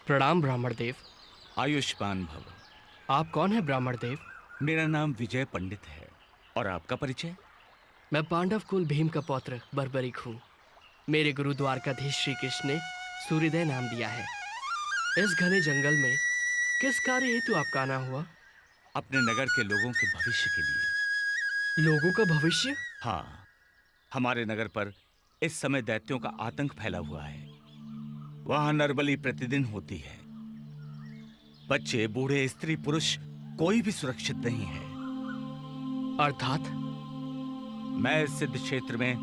प्रणाम ब्राह्मण देव। आयुष्मान भव। आप कौन है ब्राह्मण देव? मेरा नाम विजय पंडित है। और आपका परिचय? मैं पांडव कुल भीम का पौत्र बर्बरिक हूँ। मेरे गुरु द्वारकाधीश श्री कृष्ण ने सूर्योदय नाम दिया है। इस घने जंगल में किस कार्य हेतु आपका आना हुआ? अपने नगर के लोगों के भविष्य के लिए। लोगों का भविष्य? हाँ, हमारे नगर पर इस समय दैत्यों का आतंक फैला हुआ है। वहां नरबली प्रतिदिन होती है। बच्चे, बूढ़े, स्त्री, पुरुष कोई भी सुरक्षित नहीं है। अर्थात? मैं इस सिद्ध क्षेत्र में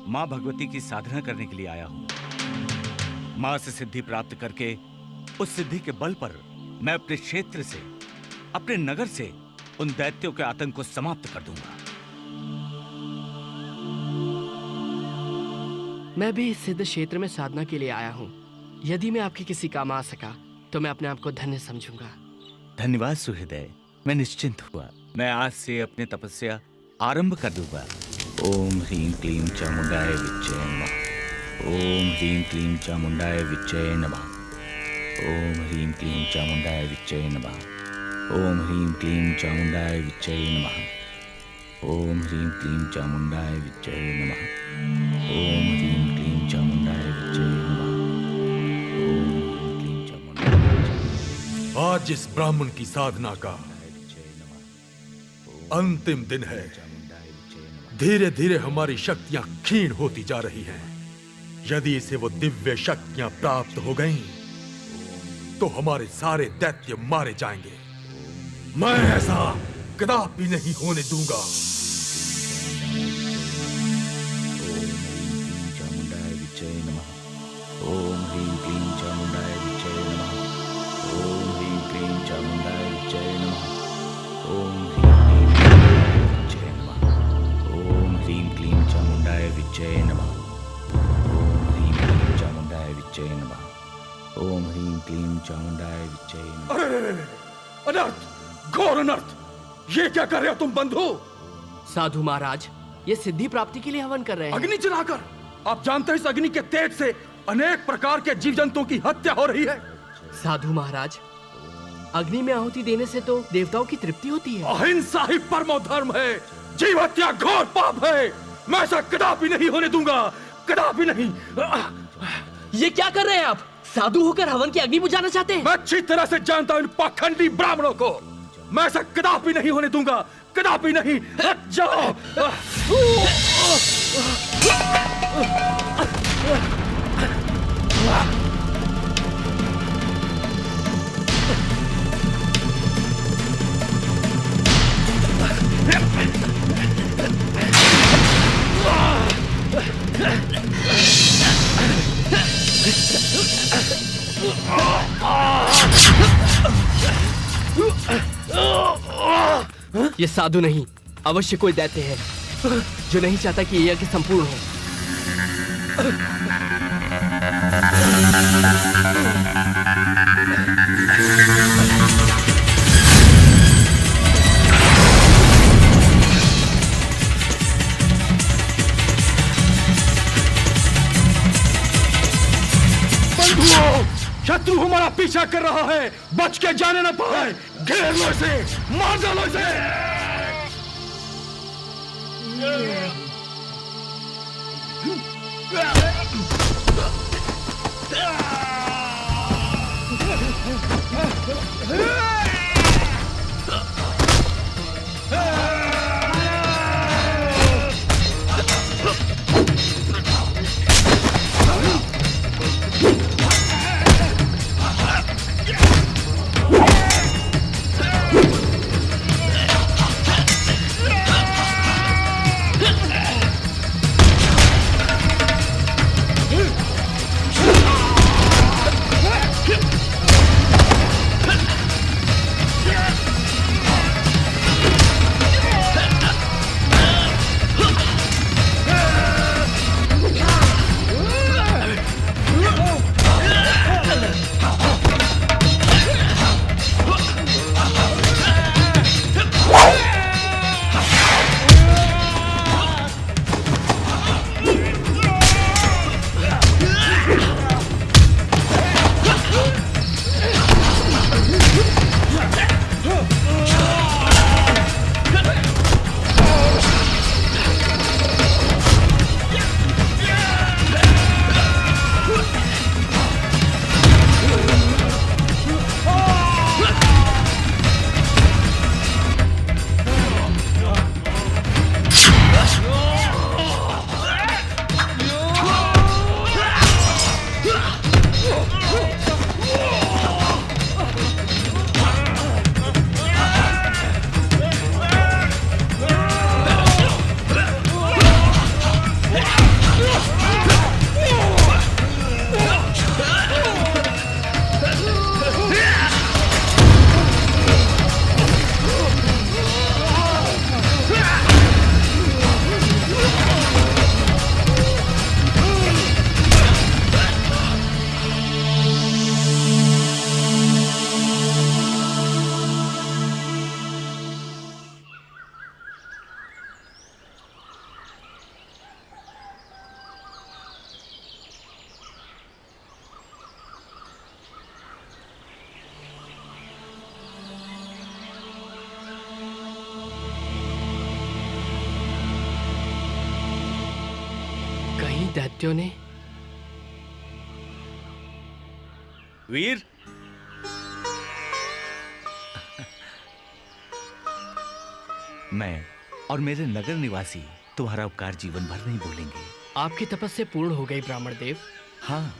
मां भगवती की साधना करने के लिए आया हूं। मां से सिद्धि प्राप्त करके उस सिद्धि के बल पर मैं अपने क्षेत्र से, अपने नगर से उन दैत्यों के आतंक को समाप्त कर दूंगा। मैं भी इस सिद्ध क्षेत्र में साधना के लिए आया हूँ। यदि मैं आपके किसी काम आ सका तो मैं अपने आप को धन्य समझूंगा। धन्यवाद सुहृदय, मैं निश्चिंत हुआ। मैं आज से अपनी तपस्या आरंभ कर दूंगा। ओम ह्रीं क्लीं चामुंडाय विच्चये नमः। ओम ह्रीं क्लीं चामुंडाय विच्चये नमः। ओम ह्रीं क्लीं चामुंडाय विच्चये नमः। ओम ह्रीं क्लीं चामुंडाय विच्चये नमः। ओम ह्रीं क्लीं चामुंडाय विच्चये नमः। ओम ह्रीं क्लीं चामुंडाय विच्चये नमः। ओम ह्रीं क्लीं चामुंडाय। आज इस ब्राह्मण की साधना का अंतिम दिन है। धीरे धीरे हमारी शक्तियां क्षीण होती जा रही हैं। यदि इसे वो दिव्य शक्तियां प्राप्त हो गईं, तो हमारे सारे दैत्य मारे जाएंगे। मैं ऐसा कदापि नहीं होने दूंगा। ओम ह्रीं क्लीं चामुंडाय विच्चये नमः। ओम ह्रीं क्लीं चामुंडाय विच्चये नमः। ओम ह्रीं क्लीं चामुंडाय विच्चये नमः। ओम ह्रीं क्लीं चामुंडाय विच्चये नमः। ओम ह्रीं क्लीं चामुंडाय विच्चये नमः। अरे अनर्थ, घोर अनर्थ! ये क्या कर रहे हो तुम बंधु? साधु महाराज, ये सिद्धि प्राप्ति के लिए हवन कर रहे हैं। अग्नि जलाकर? आप जानते हैं इस अग्नि के तेज से अनेक प्रकार के जीव जंतुओं की हत्या हो रही है। साधु महाराज, अग्नि में आहुति देने से तो देवताओं की तृप्ति होती है। अहिंसा ही परमो धर्म है। जीव हत्या घोर पाप है। मैं ऐसा कदापि नहीं होने दूंगा, कदापि नहीं। ये क्या कर रहे हैं आप? साधु होकर हवन की अग्नि बुझाना चाहते हैं? मैं अच्छी तरह से जानता हूं इन पाखंडी ब्राह्मणों को। मैं ऐसा कदापि नहीं होने दूंगा, कदापि नहीं। हट जाओ। ये साधु नहीं, अवश्य कोई दैत्य है जो नहीं चाहता कि ये यज्ञ संपूर्ण हो। शत्रु हमारा पीछा कर रहा है, बच के जाने न पाए। घेर लो इसे, मार डालो इसे। दैत्यों ने? वीर, मैं और मेरे नगर निवासी तुम्हारा उपकार जीवन भर नहीं भूलेंगे। आपकी तपस्या पूर्ण हो गई ब्राह्मण देव। हाँ,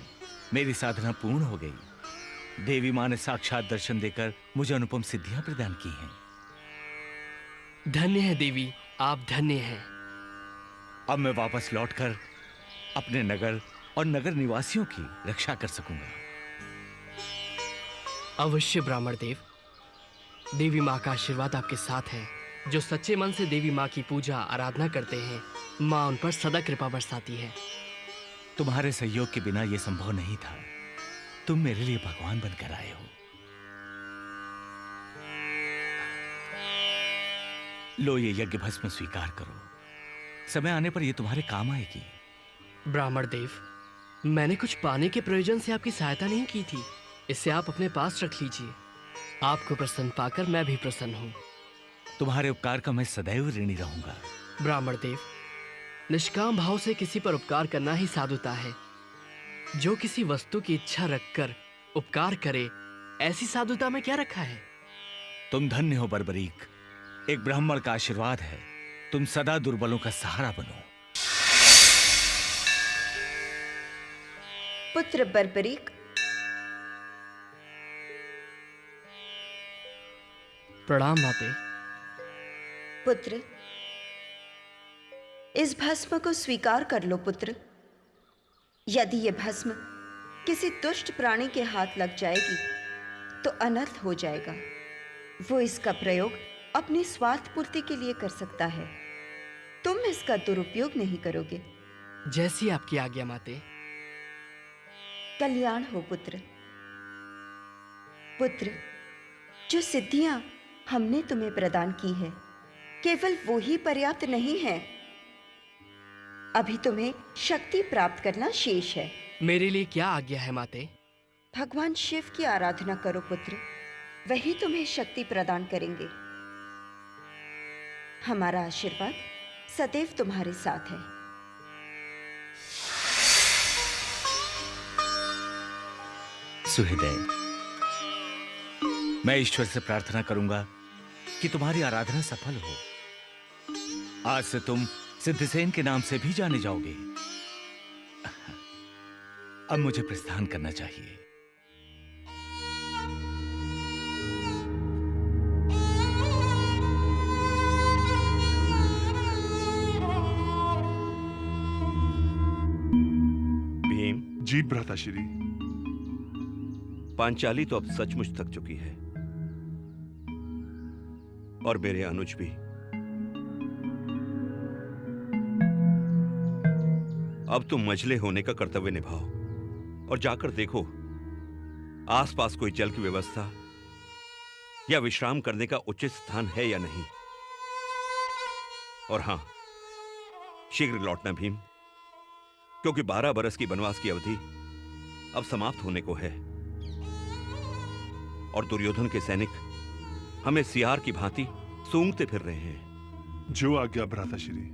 मेरी साधना पूर्ण हो गई। देवी माँ ने साक्षात दर्शन देकर मुझे अनुपम सिद्धियां प्रदान की हैं। धन्य है देवी, आप धन्य हैं। अब मैं वापस लौटकर अपने नगर और नगर निवासियों की रक्षा कर सकूंगा। अवश्य ब्राह्मण देव। देवी माँ का आशीर्वाद आपके साथ है। जो सच्चे मन से देवी माँ की पूजा आराधना करते हैं, माँ उन पर सदा कृपा बरसाती है। तुम्हारे सहयोग के बिना यह संभव नहीं था। तुम मेरे लिए भगवान बनकर आए हो। लो, ये यज्ञ भस्म स्वीकार करो। समय आने पर यह तुम्हारे काम आएगी। ब्राह्मण देव, मैंने कुछ पाने के प्रयोजन से आपकी सहायता नहीं की थी। इसे आप अपने पास रख लीजिए। आपको प्रसन्न पाकर मैं भी प्रसन्न हूँ। तुम्हारे उपकार का मैं सदैव ऋणी रहूंगा। ब्राह्मण देव, निष्काम भाव से किसी पर उपकार करना ही साधुता है। जो किसी वस्तु की इच्छा रखकर उपकार करे, ऐसी साधुता में क्या रखा है? तुम धन्य हो बर्बरीक। एक ब्राह्मण का आशीर्वाद है। तुम सदा दुर्बलों का सहारा बनो। पुत्र बर्बरीक, प्रणाम माते। पुत्र, इस भस्म को स्वीकार कर लो पुत्र। यदि यह भस्म किसी दुष्ट प्राणी के हाथ लग जाएगी तो अनर्थ हो जाएगा। वो इसका प्रयोग अपनी स्वार्थ पूर्ति के लिए कर सकता है। तुम इसका दुरुपयोग नहीं करोगे। जैसी आपकी आज्ञा माते। कल्याण हो पुत्र। पुत्र, जो सिद्धियां हमने तुम्हें प्रदान की है, केवल वो ही पर्याप्त नहीं है। अभी तुम्हें शक्ति प्राप्त करना शेष है। मेरे लिए क्या आज्ञा है माते? भगवान शिव की आराधना करो पुत्र। वही तुम्हें शक्ति प्रदान करेंगे। हमारा आशीर्वाद सदैव तुम्हारे साथ है। सुहृदय, मैं ईश्वर से प्रार्थना करूंगा कि तुम्हारी आराधना सफल हो। आज से तुम सिद्धसेन के नाम से भी जाने जाओगे। अब मुझे प्रस्थान करना चाहिए। भीम जी भ्राताश्री। पांचाली तो अब सचमुच थक चुकी है और मेरे अनुज भी। अब तुम मझले होने का कर्तव्य निभाओ और जाकर देखो आसपास कोई जल की व्यवस्था या विश्राम करने का उचित स्थान है या नहीं। और हां, शीघ्र लौटना भीम, क्योंकि 12 बरस की वनवास की अवधि अब समाप्त होने को है और दुर्योधन के सैनिक हमें सियार की भांति सूंघते फिर रहे हैं। जो आज्ञा भ्राताश्री।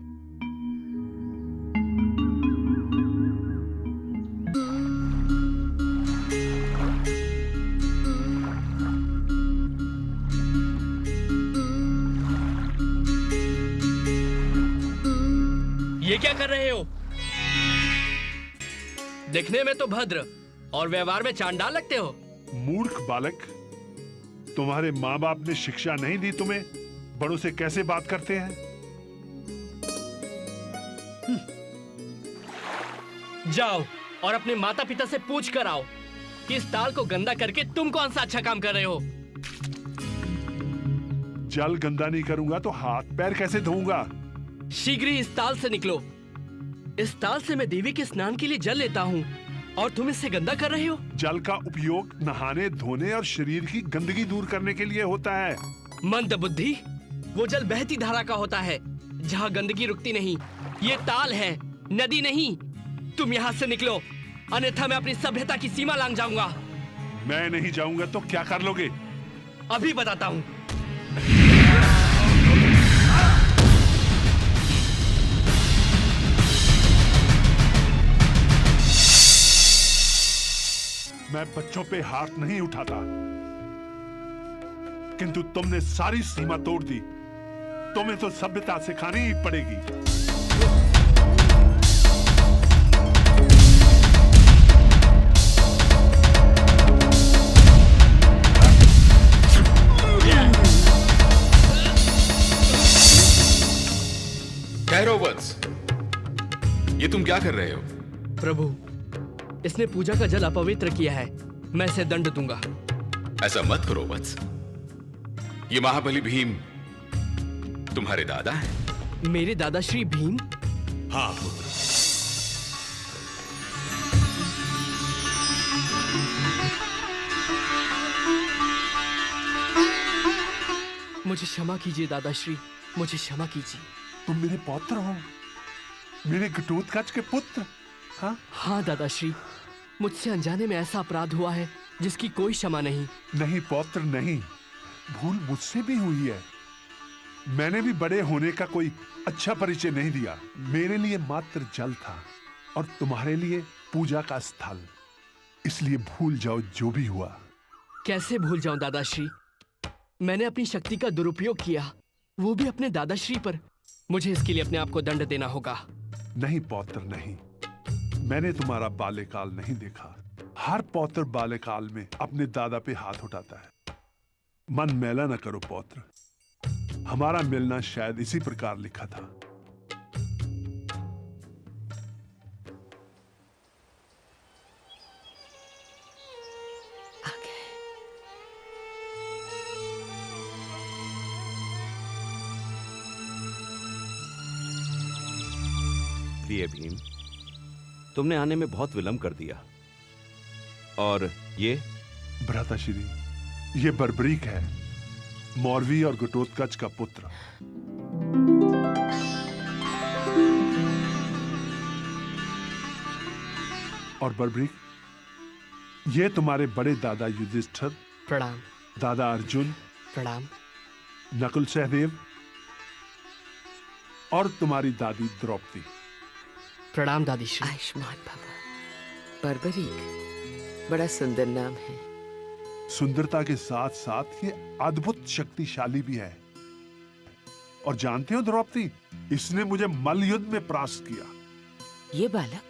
ये क्या कर रहे हो? दिखने में तो भद्र और व्यवहार में चांडाल लगते हो। मूर्ख बालक, तुम्हारे माँ बाप ने शिक्षा नहीं दी तुम्हें बड़ों से कैसे बात करते हैं? जाओ और अपने माता पिता से पूछ कर आओ कि इस ताल को गंदा करके तुम कौन सा अच्छा काम कर रहे हो। जल गंदा नहीं करूंगा तो हाथ पैर कैसे धोऊंगा? शीघ्र ही इस ताल से निकलो। इस ताल से मैं देवी के स्नान के लिए जल लेता हूँ और तुम इससे गंदा कर रहे हो। जल का उपयोग नहाने, धोने और शरीर की गंदगी दूर करने के लिए होता है। मंद बुद्धि, वो जल बहती धारा का होता है जहाँ गंदगी रुकती नहीं। ये ताल है, नदी नहीं। तुम यहाँ से निकलो, अन्यथा मैं अपनी सभ्यता की सीमा लांघ जाऊंगा। मैं नहीं जाऊंगा तो क्या कर लोगे? अभी बताता हूँ। मैं बच्चों पे हाथ नहीं उठाता, किंतु तुमने सारी सीमा तोड़ दी। तुम्हें तो सभ्यता सिखानी ही पड़ेगी। कैरोवत्स, ये तुम क्या कर रहे हो? प्रभु, इसने पूजा का जल अपवित्र किया है, मैं इसे दंड दूंगा। ऐसा मत करो वत्स, ये महाबली भीम तुम्हारे दादा हैं। मेरे दादाश्री भीम? हाँ पुत्र। मुझे क्षमा कीजिए दादाश्री, मुझे क्षमा कीजिए। तुम मेरे पौत्र हो, मेरे घटोत्कच के पुत्र। हाँ हाँ दादाश्री, मुझसे अनजाने में ऐसा अपराध हुआ है जिसकी कोई क्षमा नहीं। नहीं पौत्र नहीं, भूल मुझसे भी हुई है। मैंने भी बड़े होने का कोई अच्छा परिचय नहीं दिया। मेरे लिए मात्र जल था और तुम्हारे लिए पूजा का स्थल, इसलिए भूल जाओ जो भी हुआ। कैसे भूल जाऊं दादाश्री, मैंने अपनी शक्ति का दुरुपयोग किया, वो भी अपने दादाश्री पर। मुझे इसके लिए अपने आप को दंड देना होगा। नहीं पौत्र नहीं, मैंने तुम्हारा बाल्यकाल नहीं देखा। हर पौत्र बाल्यकाल में अपने दादा पे हाथ उठाता है। मन मैला न करो पौत्र, हमारा मिलना शायद इसी प्रकार लिखा था। प्रिय भीम, तुमने आने में बहुत विलंब कर दिया। और ये भ्राताश्री, ये बर्बरीक है, मौरवी और घटोत्कच का पुत्र। और बर्बरीक, ये तुम्हारे बड़े दादा युधिष्ठिर, प्रणाम। दादा अर्जुन, प्रणाम। नकुल सहदेव और तुम्हारी दादी द्रौपदी। प्रणाम दादीश्री। आयुष्मान भव। बर्बरीक बड़ा सुंदर नाम है। सुंदरता के साथ साथ ये अद्भुत शक्तिशाली भी है। और जानते हो द्रौपदी, इसने मुझे मल्ल युद्ध में परास्त किया। ये बालक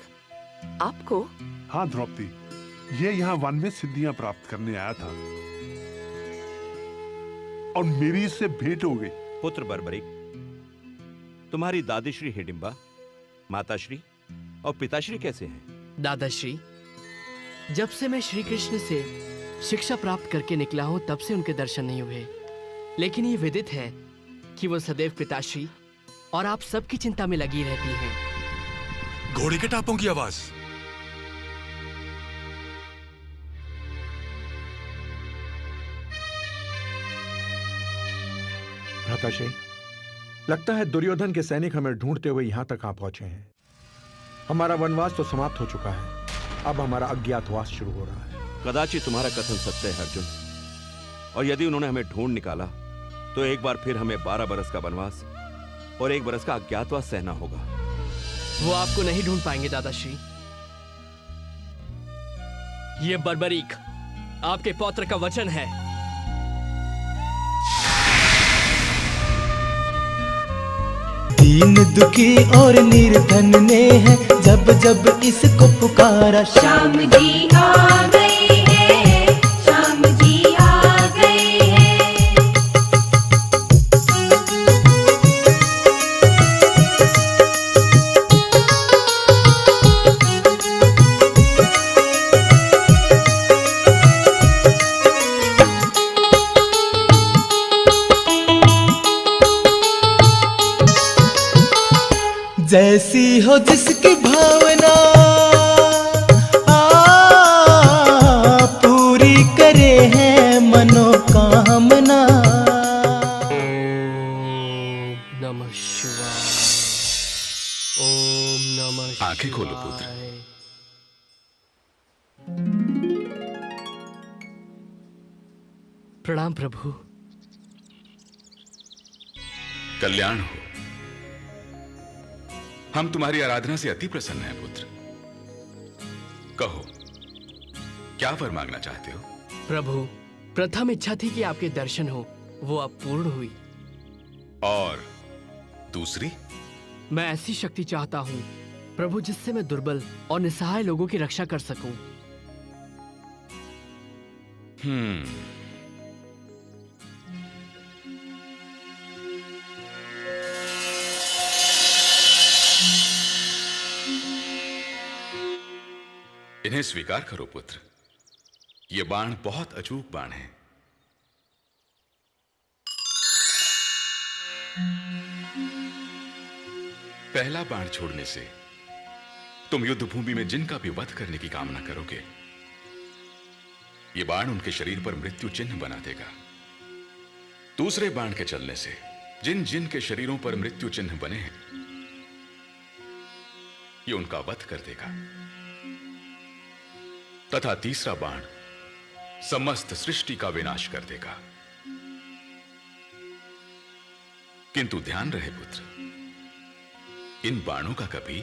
आपको? हाँ द्रौपदी, ये यहाँ वन में सिद्धियां प्राप्त करने आया था और मेरी इससे भेंट हो गई। पुत्र बर्बरिक, तुम्हारी दादीश्री हिडिंबा, माताश्री और पिताश्री कैसे हैं? दादाश्री, जब से मैं श्री कृष्ण से शिक्षा प्राप्त करके निकला हूं तब से उनके दर्शन नहीं हुए। लेकिन ये विदित है कि वो सदैव पिताश्री और आप सबकी चिंता में लगी रहती हैं। घोड़े के टापों की आवाज। भ्राताश्री, लगता है दुर्योधन के सैनिक हमें ढूंढते हुए यहां तक आ पहुंचे हैं। हमारा वनवास तो समाप्त हो चुका है, अब हमारा अज्ञातवास शुरू हो रहा है। कदाचित तुम्हारा कथन सत्य है अर्जुन, और यदि उन्होंने हमें ढूंढ निकाला तो एक बार फिर हमें 12 बरस का वनवास और 1 बरस का अज्ञातवास सहना होगा। वो आपको नहीं ढूंढ पाएंगे दादाश्री। ये बर्बरीक आपके पौत्र का वचन है। दीन दुखी और निर्धन ने है जब जब इसको पुकारा। श्याम जी आ गए हैं, श्याम जी आ गए हैं। जैसी हो जिसकी भावना पूरी करे है मनोकामना। नमः शिवाय। ओम नमः शिवाय। आंखें खोलो पुत्र। प्रणाम प्रभु। कल्याण हो। हम तुम्हारी आराधना से अति प्रसन्न हैं पुत्र। कहो, क्या वर मांगना चाहते हो? प्रभु, प्रथम इच्छा थी कि आपके दर्शन हो, वो अब पूर्ण हुई। और दूसरी? मैं ऐसी शक्ति चाहता हूँ प्रभु जिससे मैं दुर्बल और निसहाय लोगों की रक्षा कर सकूं। इन्हें स्वीकार करो पुत्र। ये बाण बहुत अचूक बाण है। पहला बाण छोड़ने से तुम युद्ध भूमि में जिनका भी वध करने की कामना करोगे, यह बाण उनके शरीर पर मृत्यु चिन्ह बना देगा। दूसरे बाण के चलने से जिन जिन के शरीरों पर मृत्यु चिन्ह बने हैं, यह उनका वध कर देगा। तथा तीसरा बाण समस्त सृष्टि का विनाश कर देगा। किंतु ध्यान रहे पुत्र, इन बाणों का कभी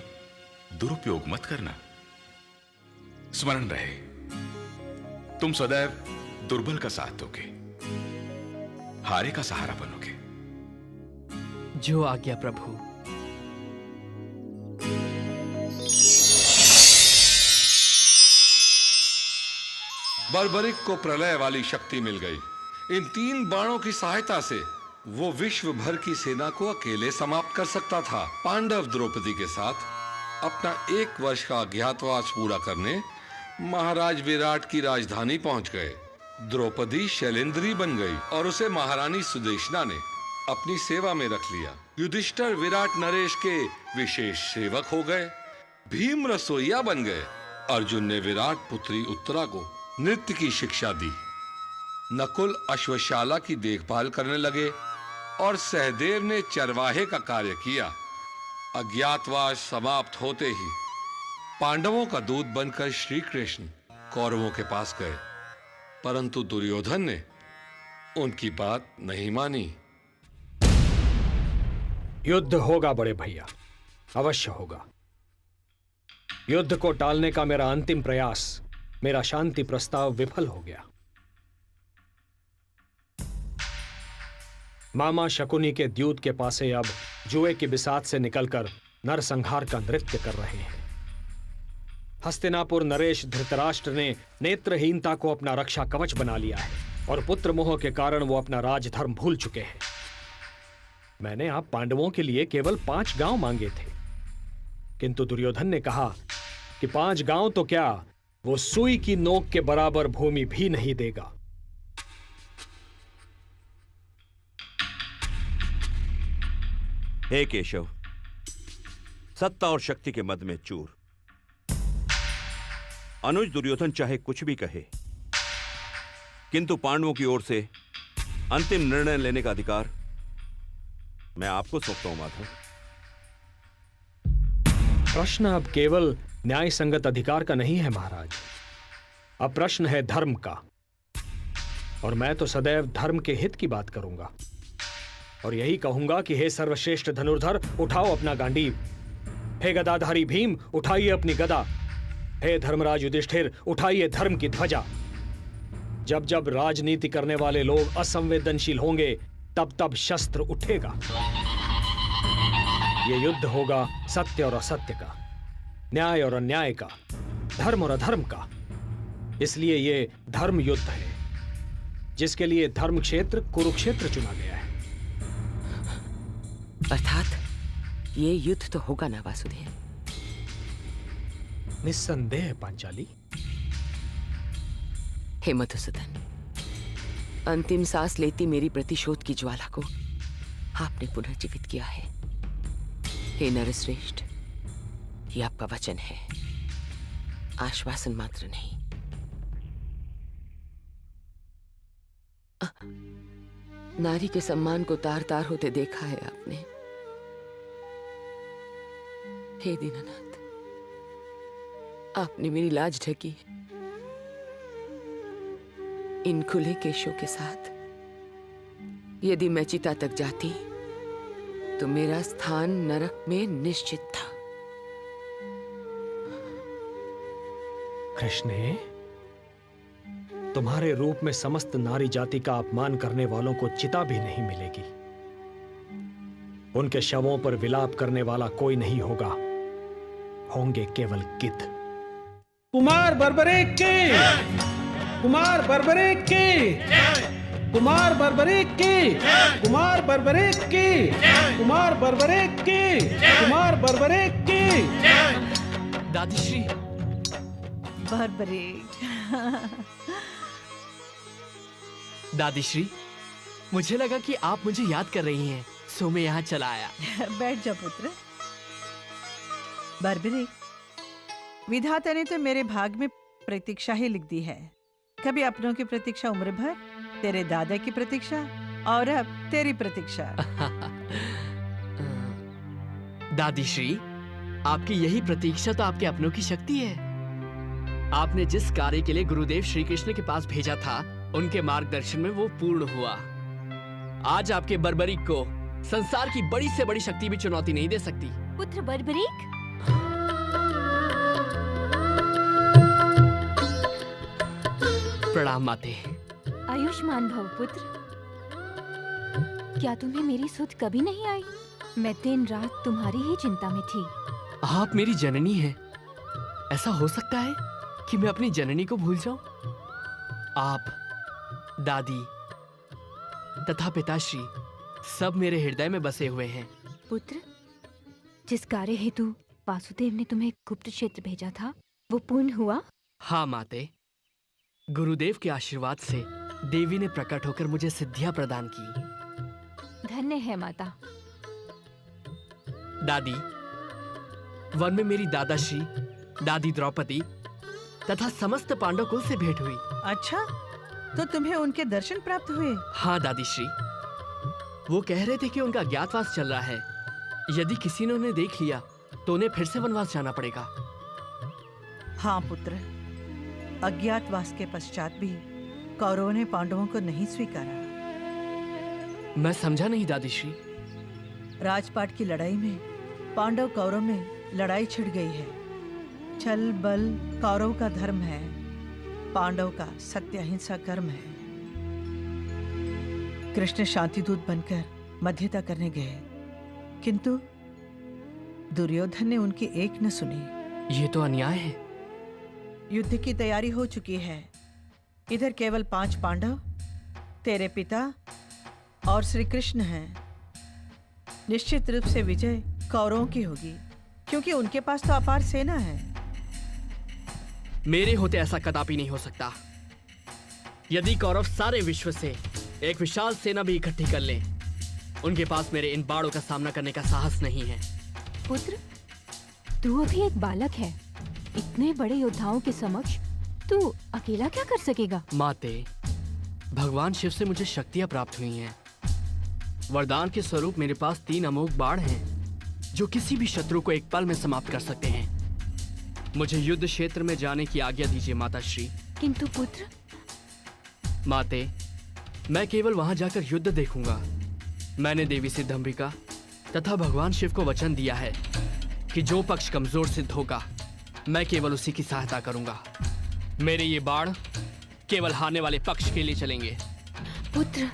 दुरुपयोग मत करना। स्मरण रहे, तुम सदैव दुर्बल का साथ दोगे, हारे का सहारा बनोगे। जो आज्ञा प्रभु। बर्बरिक को प्रलय वाली शक्ति मिल गई। इन 3 बाणों की सहायता से वो विश्व भर की सेना को अकेले समाप्त कर सकता था। पांडव द्रौपदी के साथ अपना 1 वर्ष का अज्ञातवास पूरा करने महाराज विराट की राजधानी पहुंच गए। द्रौपदी शैलेंद्री बन गई और उसे महारानी सुदेशना ने अपनी सेवा में रख लिया। युधिष्ठिर विराट नरेश के विशेष सेवक हो गए। भीम रसोइया बन गए। अर्जुन ने विराट पुत्री उत्तरा को नृत्य की शिक्षा दी। नकुल अश्वशाला की देखभाल करने लगे और सहदेव ने चरवाहे का कार्य किया। अज्ञातवास समाप्त होते ही पांडवों का दूत बनकर श्री कृष्ण कौरवों के पास गए, परंतु दुर्योधन ने उनकी बात नहीं मानी। युद्ध होगा बड़े भैया, अवश्य होगा। युद्ध को टालने का मेरा अंतिम प्रयास, मेरा शांति प्रस्ताव विफल हो गया। मामा शकुनी के द्यूत के पासे अब जुए की बिसात से निकलकर नरसंहार का नृत्य कर रहे हैं। हस्तिनापुर नरेश धृतराष्ट्र ने नेत्रहीनता को अपना रक्षा कवच बना लिया है और पुत्र मोह के कारण वो अपना राजधर्म भूल चुके हैं। मैंने आप पांडवों के लिए केवल 5 गांव मांगे थे, किंतु दुर्योधन ने कहा कि 5 गांव तो क्या, वो सुई की नोक के बराबर भूमि भी नहीं देगा। हे केशव, सत्ता और शक्ति के मद में चूर। अनुज दुर्योधन चाहे कुछ भी कहे, किंतु पांडवों की ओर से अंतिम निर्णय लेने का अधिकार मैं आपको सौंपता हूं माधव। प्रश्न अब केवल न्याय संगत अधिकार का नहीं है महाराज, अब प्रश्न है धर्म का। और मैं तो सदैव धर्म के हित की बात करूंगा और यही कहूंगा कि हे सर्वश्रेष्ठ धनुर्धर, उठाओ अपना गांडीव। हे गदाधारी भीम, उठाइए अपनी गदा। हे धर्मराज युधिष्ठिर, उठाइए धर्म की ध्वजा। जब जब राजनीति करने वाले लोग असंवेदनशील होंगे, तब तब शस्त्र उठेगा। यह युद्ध होगा सत्य और असत्य का, न्याय और अन्याय का, धर्म और अधर्म का। इसलिए यह धर्म युद्ध है, जिसके लिए धर्म क्षेत्र कुरुक्षेत्र चुना गया है। अर्थात ये युद्ध तो होगा ना वासुदेव? निस्संदेह पांचाली। हे मधुसूदन, अंतिम सांस लेती मेरी प्रतिशोध की ज्वाला को आपने पुनर्जीवित किया है। हे नरश्रेष्ठ, ये आपका वचन है, आश्वासन मात्र नहीं। नारी के सम्मान को तार तार होते देखा है आपने। हे दीनानाथ, आपने मेरी लाज ढकी। इन खुले केशों के साथ यदि मैं चिता तक जाती तो मेरा स्थान नरक में निश्चित था। कृष्णे, तुम्हारे रूप में समस्त नारी जाति का अपमान करने वालों को चिता भी नहीं मिलेगी। उनके शवों पर विलाप करने वाला कोई नहीं होगा, होंगे केवल गिद्ध। कुमार बर्बरीक की, कुमार बर्बरीक की, कुमार बर्बरीक की, कुमार बर्बरीक की, कुमार बर्बरीक की, कुमार बर्बरीक की। दादीश्री। बर्बरीक। दादीश्री, मुझे लगा कि आप मुझे याद कर रही हैं, सो मैं यहाँ चला आया। बैठ जा पुत्र। बर्बरीक, विधाता ने तो मेरे भाग में प्रतीक्षा ही लिख दी है। कभी अपनों की प्रतीक्षा उम्र भर, तेरे दादा की प्रतीक्षा, और अब तेरी प्रतीक्षा। दादीश्री, आपकी यही प्रतीक्षा तो आपके अपनों की शक्ति है। आपने जिस कार्य के लिए गुरुदेव श्री कृष्ण के पास भेजा था, उनके मार्गदर्शन में वो पूर्ण हुआ। आज आपके बर्बरीक को संसार की बड़ी से बड़ी शक्ति भी चुनौती नहीं दे सकती। पुत्र बर्बरीक, प्रणाम माते। आयुष्मान भव पुत्र। क्या तुम्हें मेरी सुध कभी नहीं आई? मैं दिन रात तुम्हारी ही चिंता में थी। आप मेरी जननी हैं। ऐसा हो सकता है कि मैं अपनी जननी को भूल जाऊं? आप, दादी तथा पिताश्री सब मेरे हृदय में बसे हुए हैं। पुत्र, जिस कार्य हेतु वासुदेव ने तुम्हें गुप्त क्षेत्र भेजा था, वो पूर्ण हुआ? हाँ माते, गुरुदेव के आशीर्वाद से देवी ने प्रकट होकर मुझे सिद्धियां प्रदान की। धन्य है माता। दादी, वन में मेरी दादाश्री, दादी द्रौपदी तथा समस्त पांडव कुल से भेंट हुई। अच्छा, तो तुम्हें उनके दर्शन प्राप्त हुए? हाँ दादीश्री, वो कह रहे थे कि उनका अज्ञातवास चल रहा है। यदि किसी ने उन्हें देख लिया तो उन्हें फिर से वनवास जाना पड़ेगा। हाँ पुत्र, अज्ञातवास के पश्चात भी कौरवों ने पांडवों को नहीं स्वीकारा। मैं समझा नहीं दादीश्री। राजपाट की लड़ाई में पांडव कौरव में लड़ाई छिड़ गई है। छल बल कौरव का धर्म है, पांडव का सत्य अहिंसा कर्म है। कृष्ण शांतिदूत बनकर मध्यता करने गए, किंतु दुर्योधन ने उनकी एक न सुनी। ये तो अन्याय है। युद्ध की तैयारी हो चुकी है। इधर केवल 5 पांडव, तेरे पिता और श्री कृष्ण हैं। निश्चित रूप से विजय कौरवों की होगी, क्योंकि उनके पास तो अपार सेना है। मेरे होते ऐसा कदापि नहीं हो सकता। यदि कौरव सारे विश्व से एक विशाल सेना भी इकट्ठी कर लें, उनके पास मेरे इन बाणों का सामना करने का साहस नहीं है। पुत्र, तू अभी एक बालक है। इतने बड़े योद्धाओं के समक्ष तू अकेला क्या कर सकेगा? माते, भगवान शिव से मुझे शक्तियां प्राप्त हुई हैं। वरदान के स्वरूप मेरे पास 3 अमोघ बाण हैं, जो किसी भी शत्रु को एक पल में समाप्त कर सकते हैं। मुझे युद्ध क्षेत्र में जाने की आज्ञा दीजिए माताश्री। किंतु पुत्र। माते, मैं केवल वहां जाकर युद्ध देखूंगा। मैंने देवी सिद्धंबिका तथा भगवान शिव को वचन दिया है कि जो पक्ष कमजोर सिद्ध होगा, मैं केवल उसी की सहायता करूंगा। मेरे ये बाण केवल हारने वाले पक्ष के लिए चलेंगे। पुत्र।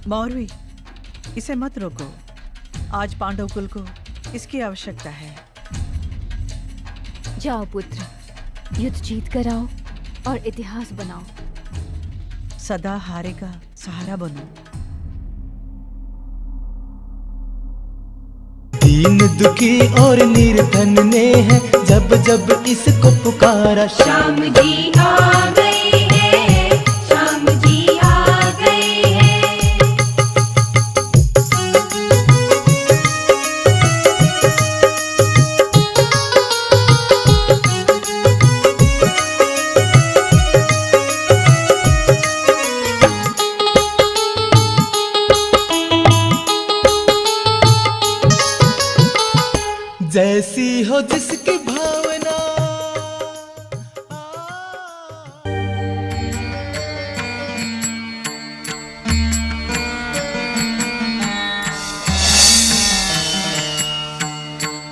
मौरवी, इसे मत रोको। आज पांडव कुल को इसकी आवश्यकता है। जाओ पुत्र, युद्ध जीत कर आओ और इतिहास बनाओ। सदा हारे का सहारा बनो। दीन दुखी और निर्धन ने है जब जब इसको पुकारा। श्याम जी आ गए हैं, श्याम जी आ गए हैं। जैसी हो जिसकी भावना।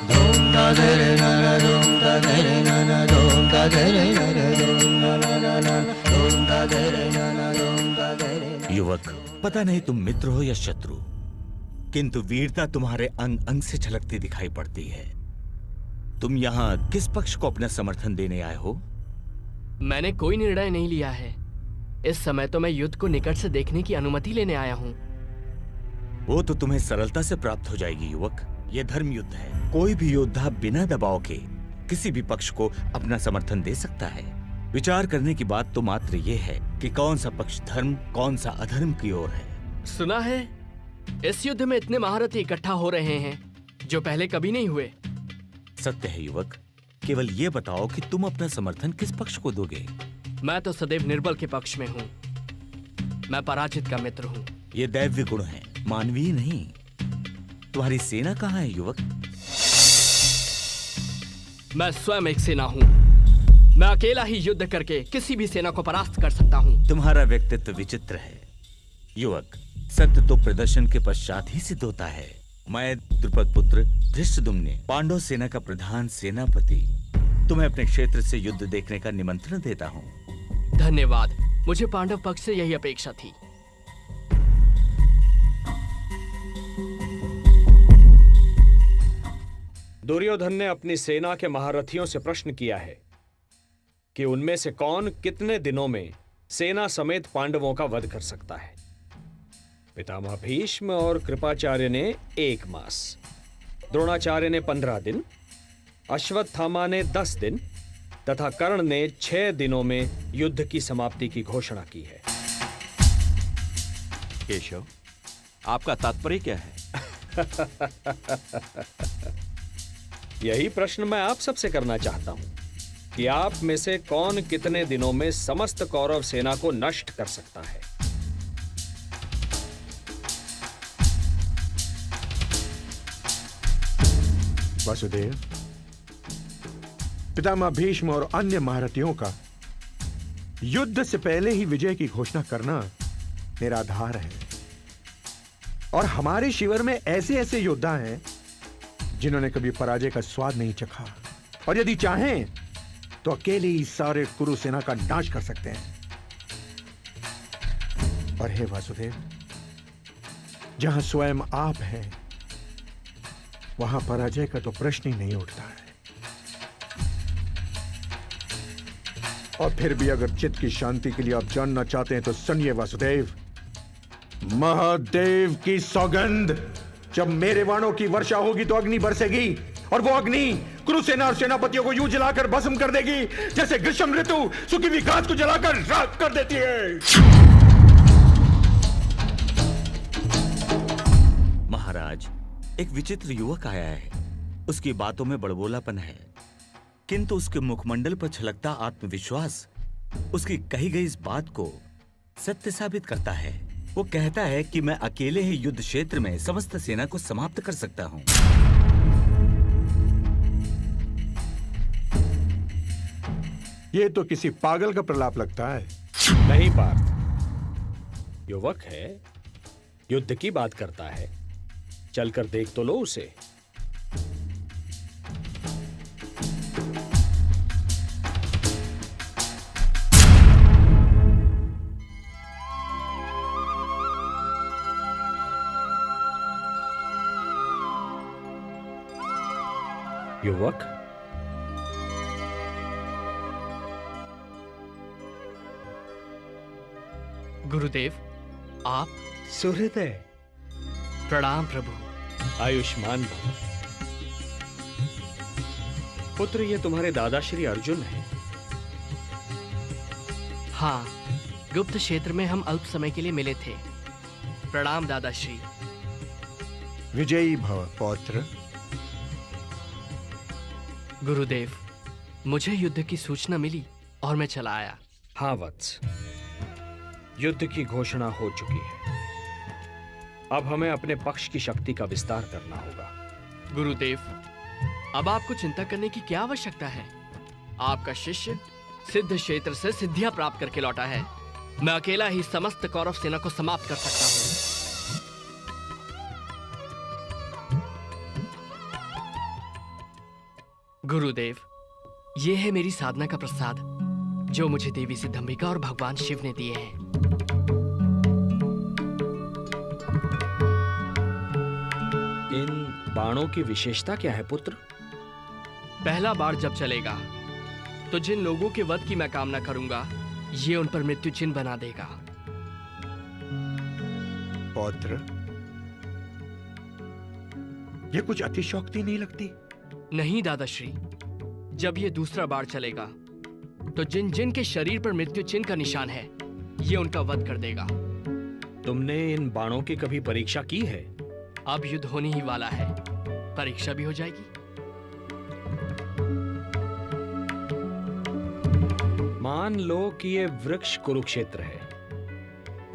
Dom da da re na na, dom da da re na na, dom da da re na na, dom da da na na, dom पता नहीं तुम मित्र हो या शत्रु, किंतु वीरता तुम्हारे अंग अंग से झलकती दिखाई पड़ती है। तुम यहाँ किस पक्ष को अपना समर्थन देने आए हो? मैंने कोई निर्णय नहीं लिया है। इस समय तो मैं युद्ध को निकट से देखने की अनुमति लेने आया हूँ। वो तो तुम्हें सरलता से प्राप्त हो जाएगी युवक। ये धर्म युद्ध है। कोई भी योद्धा बिना दबाव के किसी भी पक्ष को अपना समर्थन दे सकता है। विचार करने की बात तो मात्र ये है कि कौन सा पक्ष धर्म, कौन सा अधर्म की ओर है। सुना है इस युद्ध में इतने महारथी इकट्ठा हो रहे हैं जो पहले कभी नहीं हुए। सत्य है युवक, केवल ये बताओ कि तुम अपना समर्थन किस पक्ष को दोगे? मैं तो सदैव निर्बल के पक्ष में हूँ। मैं पराजित का मित्र हूँ। ये दैव्य गुण है, मानवीय नहीं। तुम्हारी सेना कहाँ है युवक? मैं स्वयं एक सेना हूँ। मैं अकेला ही युद्ध करके किसी भी सेना को परास्त कर सकता हूँ। तुम्हारा व्यक्तित्व विचित्र है युवक। सत्य तो प्रदर्शन के पश्चात ही सिद्ध होता है। मैं द्रुपद पुत्र धृष्टद्युम्न, पांडव सेना का प्रधान सेनापति, तुम्हें अपने क्षेत्र से युद्ध देखने का निमंत्रण देता हूँ। धन्यवाद। मुझे पांडव पक्ष से यही अपेक्षा थी। दुर्योधन ने अपनी सेना के महारथियों से प्रश्न किया है कि उनमें से कौन कितने दिनों में सेना समेत पांडवों का वध कर सकता है। पितामह भीष्म और कृपाचार्य ने 1 मास, द्रोणाचार्य ने 15 दिन, अश्वत्थामा ने 10 दिन तथा कर्ण ने 6 दिनों में युद्ध की समाप्ति की घोषणा की है। केशव, आपका तात्पर्य क्या है? यही प्रश्न मैं आप सबसे करना चाहता हूं कि आप में से कौन कितने दिनों में समस्त कौरव सेना को नष्ट कर सकता है। वासुदेव, पितामह भीष्म और अन्य महारथियों का युद्ध से पहले ही विजय की घोषणा करना निराधार है। और हमारे शिविर में ऐसे ऐसे योद्धा हैं जिन्होंने कभी पराजय का स्वाद नहीं चखा, और यदि चाहें तो अकेले ही सारे कुरु सेना का नाश कर सकते हैं। और हे वासुदेव, जहां स्वयं आप हैं वहां पराजय का तो प्रश्न ही नहीं उठता है। और फिर भी अगर चित्त की शांति के लिए आप जानना चाहते हैं तो सुनिए वासुदेव, महादेव की सौगंध, जब मेरे बाणों की वर्षा होगी तो अग्नि बरसेगी, और वो अग्नि कुरुसेना और सेनापतियों को यूं जलाकर भस्म कर देगी जैसे ग्रीष्म ऋतु सूखी हुई घास को जलाकर राख कर देती है। महाराज, एक विचित्र युवक आया है। उसकी बातों में बड़बोलापन है, किंतु उसके मुखमंडल पर छलकता आत्मविश्वास उसकी कही गई इस बात को सत्य साबित करता है। वो कहता है कि मैं अकेले ही युद्ध क्षेत्र में समस्त सेना को समाप्त कर सकता हूं। ये तो किसी पागल का प्रलाप लगता है। नहीं पार्थ, युवक है, युद्ध की बात करता है। चलकर देख तो लो उसे। युवक, गुरुदेव, आप? सुहृदय। प्रणाम प्रभु। आयुष्मान भव। पुत्र, ये तुम्हारे दादा श्री अर्जुन हैं। हाँ, गुप्त क्षेत्र में हम अल्प समय के लिए मिले थे। प्रणाम दादाश्री। विजयी भव पौत्र। गुरुदेव, मुझे युद्ध की सूचना मिली और मैं चला आया। हाँ वत्स, युद्ध की घोषणा हो चुकी है। अब हमें अपने पक्ष की शक्ति का विस्तार करना होगा। गुरुदेव, अब आपको चिंता करने की क्या आवश्यकता है? आपका शिष्य सिद्ध क्षेत्र से सिद्धियां प्राप्त करके लौटा है। मैं अकेला ही समस्त कौरव सेना को समाप्त कर सकता हूं। गुरुदेव, यह है मेरी साधना का प्रसाद जो मुझे देवी सिद्धंबिका और भगवान शिव ने दिए हैं। बाणों की विशेषता क्या है पुत्र? पहला बाण जब चलेगा तो जिन लोगों के वध की मैं कामना करूंगा ये उन पर मृत्यु चिन्ह बना देगा। पौत्र, ये कुछ अतिशयोक्ति नहीं लगती? नहीं दादाश्री, जब ये दूसरा बाण चलेगा तो जिन जिन के शरीर पर मृत्यु चिन्ह का निशान है ये उनका वध कर देगा। तुमने इन बाणों की कभी परीक्षा की है? अब युद्ध होने ही वाला है, परीक्षा भी हो जाएगी। मान लो कि ये वृक्ष कुरुक्षेत्र है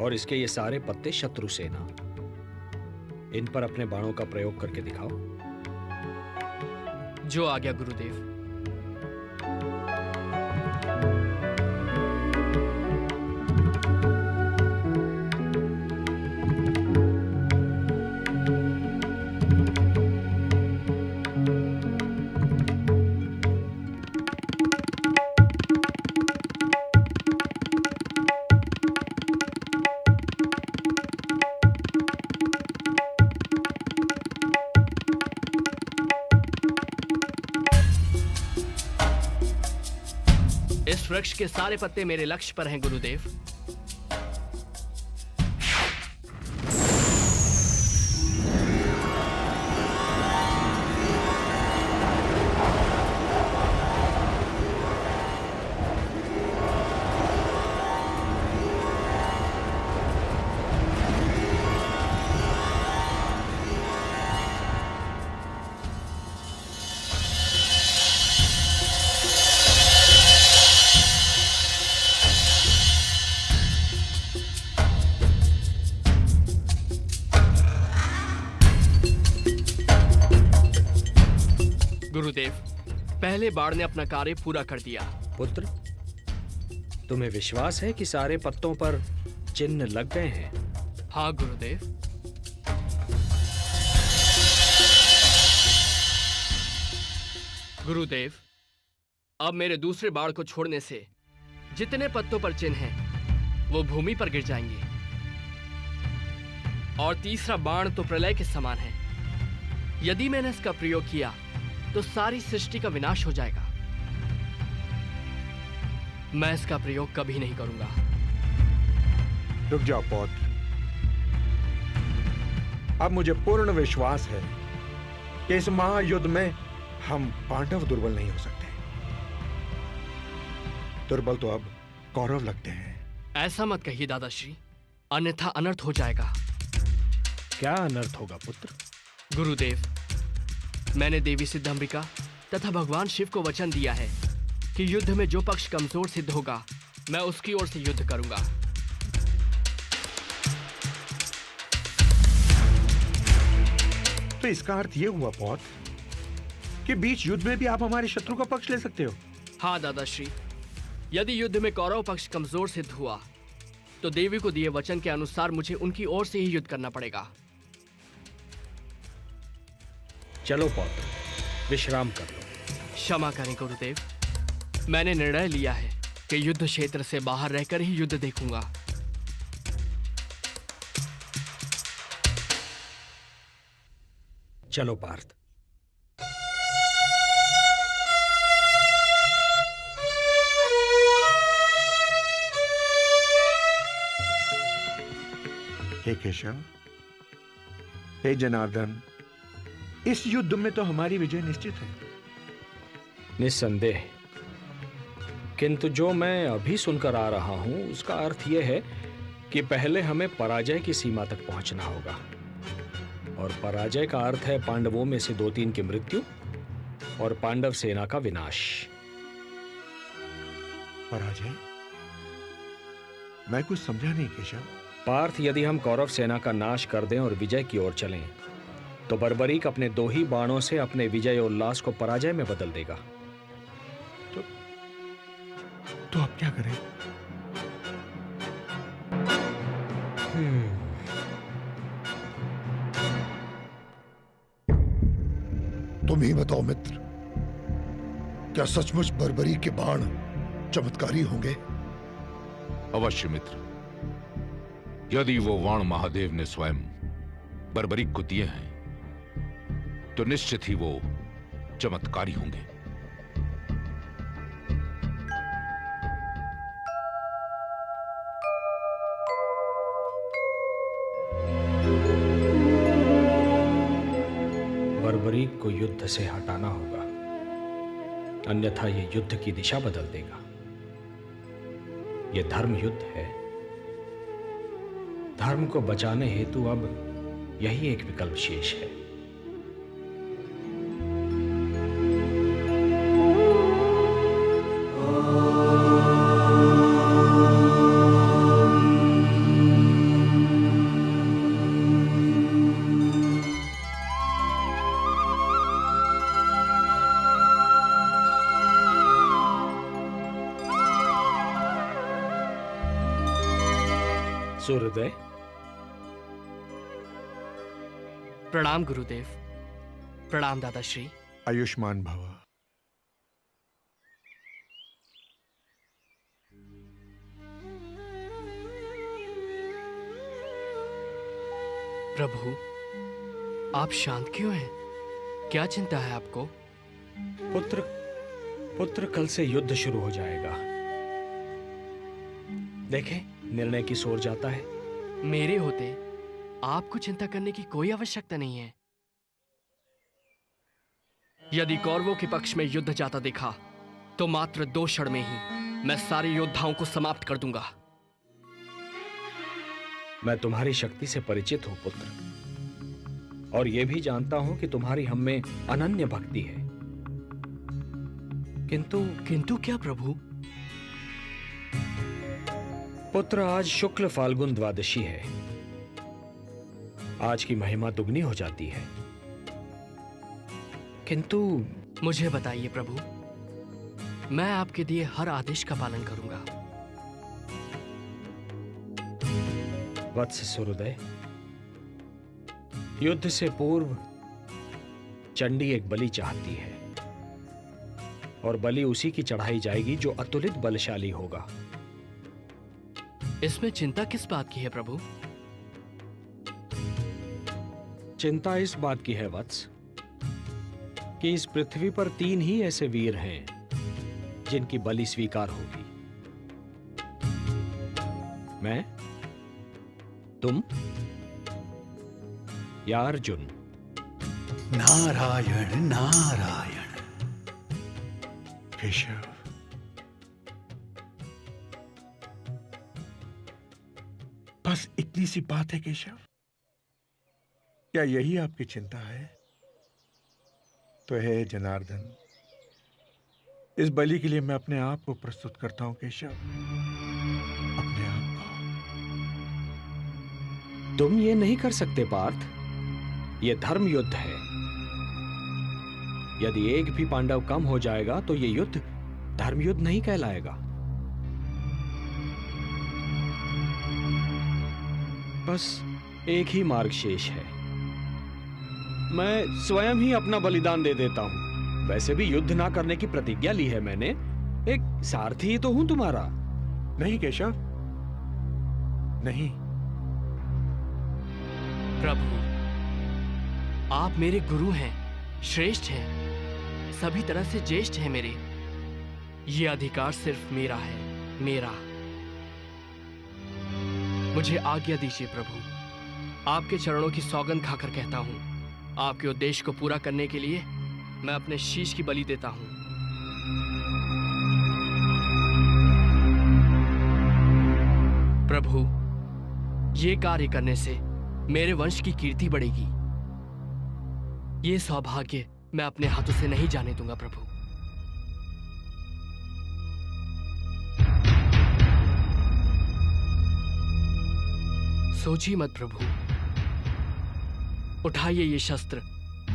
और इसके ये सारे पत्ते शत्रु सेना। इन पर अपने बाणों का प्रयोग करके दिखाओ। जो आज्ञा गुरुदेव। इस वृक्ष के सारे पत्ते मेरे लक्ष्य पर हैं गुरुदेव। गुरुदेव, पहले बाण ने अपना कार्य पूरा कर दिया। पुत्र, तुम्हें विश्वास है कि सारे पत्तों पर चिन्ह लग गए हैं? हाँ गुरुदेव। गुरुदेव, अब मेरे दूसरे बाण को छोड़ने से जितने पत्तों पर चिन्ह हैं वो भूमि पर गिर जाएंगे और तीसरा बाण तो प्रलय के समान है। यदि मैंने इसका प्रयोग किया तो सारी सृष्टि का विनाश हो जाएगा। मैं इसका प्रयोग कभी नहीं करूंगा। रुक जाओ पौत्र, अब मुझे पूर्ण विश्वास है कि इस महायुद्ध में हम पांडव दुर्बल नहीं हो सकते। दुर्बल तो अब कौरव लगते हैं। ऐसा मत कहिए दादाश्री, अन्यथा अनर्थ हो जाएगा। क्या अनर्थ होगा पुत्र? गुरुदेव, मैंने देवी सिद्धम्बिका तथा भगवान शिव को वचन दिया है कि युद्ध में जो पक्ष कमजोर सिद्ध होगा मैं उसकी ओर से युद्ध करूंगा। तो इसका अर्थ यह हुआ पौत्र कि बीच युद्ध में भी आप हमारे शत्रु का पक्ष ले सकते हो? हाँ दादाश्री, यदि युद्ध में कौरव पक्ष कमजोर सिद्ध हुआ तो देवी को दिए वचन के अनुसार मुझे उनकी ओर से ही युद्ध करना पड़ेगा। चलो पौत्र, विश्राम कर लो। क्षमा करें गुरुदेव, मैंने निर्णय लिया है कि युद्ध क्षेत्र से बाहर रहकर ही युद्ध देखूंगा। चलो पार्थ। हे केशव, हे जनार्दन, इस युद्ध में तो हमारी विजय निश्चित है। निस्संदेह, किंतु जो मैं अभी सुनकर आ रहा हूं उसका अर्थ यह है कि पहले हमें पराजय की सीमा तक पहुंचना होगा, और पराजय का अर्थ है पांडवों में से 2-3 की मृत्यु और पांडव सेना का विनाश। पराजय? मैं कुछ समझा नहीं केशव। पार्थ, यदि हम कौरव सेना का नाश कर दें और विजय की ओर चलें तो बर्बरीक अपने 2 ही बाणों से अपने विजय उल्लास को पराजय में बदल देगा। तो अब क्या करें? तुम ही बताओ मित्र, क्या सचमुच बर्बरी के बाण चमत्कारी होंगे? अवश्य मित्र, यदि वो बाण महादेव ने स्वयं बर्बरीक को दिए हैं तो निश्चित ही वो चमत्कारी होंगे। बर्बरीक को युद्ध से हटाना होगा, अन्यथा यह युद्ध की दिशा बदल देगा। यह धर्म युद्ध है। धर्म को बचाने हेतु अब यही एक विकल्प शेष है। सूर्योदय। प्रणाम गुरुदेव। प्रणाम दादाश्री। आयुष्मान भव। प्रभु, आप शांत क्यों हैं? क्या चिंता है आपको? पुत्र कल से युद्ध शुरू हो जाएगा। देखें, निर्णय की ओर जाता है। मेरे होते आपको चिंता करने की कोई आवश्यकता नहीं है। यदि कौरवों के पक्ष में युद्ध जाता देखा तो मात्र 2 क्षण में ही मैं सारे योद्धाओं को समाप्त कर दूंगा। मैं तुम्हारी शक्ति से परिचित हूं पुत्र, और यह भी जानता हूं कि तुम्हारी हम में अनन्य भक्ति है। किंतु क्या प्रभु? पुत्र, आज शुक्ल फाल्गुन द्वादशी है। आज की महिमा दुगनी हो जाती है। किंतु मुझे बताइए प्रभु, मैं आपके दिए हर आदेश का पालन करूंगा। वत्स सूर्योदय, युद्ध से पूर्व चंडी एक बलि चाहती है, और बलि उसी की चढ़ाई जाएगी जो अतुलित बलशाली होगा। इसमें चिंता किस बात की है प्रभु? चिंता इस बात की है वत्स कि इस पृथ्वी पर 3 ही ऐसे वीर हैं जिनकी बलि स्वीकार होगी। मैं, तुम या अर्जुन। नारायण नारायण। केशव, बस इतनी सी बात है केशव? क्या यही आपकी चिंता है? तो है जनार्दन, इस बलि के लिए मैं अपने आप को प्रस्तुत करता हूं केशव, अपने आप को। तुम ये नहीं कर सकते पार्थ, ये धर्म युद्ध है। यदि एक भी पांडव कम हो जाएगा तो ये युद्ध धर्म युद्ध नहीं कहलाएगा। बस एक ही मार्ग शेष है। मैं स्वयं ही अपना बलिदान दे देता हूं। वैसे भी युद्ध ना करने की प्रतिज्ञा ली है मैंने। एक सारथी ही तो हूं तुम्हारा। नहीं केशव, नहीं। प्रभु, आप मेरे गुरु हैं, श्रेष्ठ हैं, सभी तरह से ज्येष्ठ हैं मेरे। ये अधिकार सिर्फ मेरा है, मेरा। मुझे आज्ञा दीजिए प्रभु। आपके चरणों की सौगंध खाकर कहता हूं, आपके उद्देश्य को पूरा करने के लिए मैं अपने शीश की बलि देता हूं। प्रभु, ये कार्य करने से मेरे वंश की कीर्ति बढ़ेगी। ये सौभाग्य मैं अपने हाथों से नहीं जाने दूंगा प्रभु। सोचिए मत प्रभु। उठाइए ये शस्त्र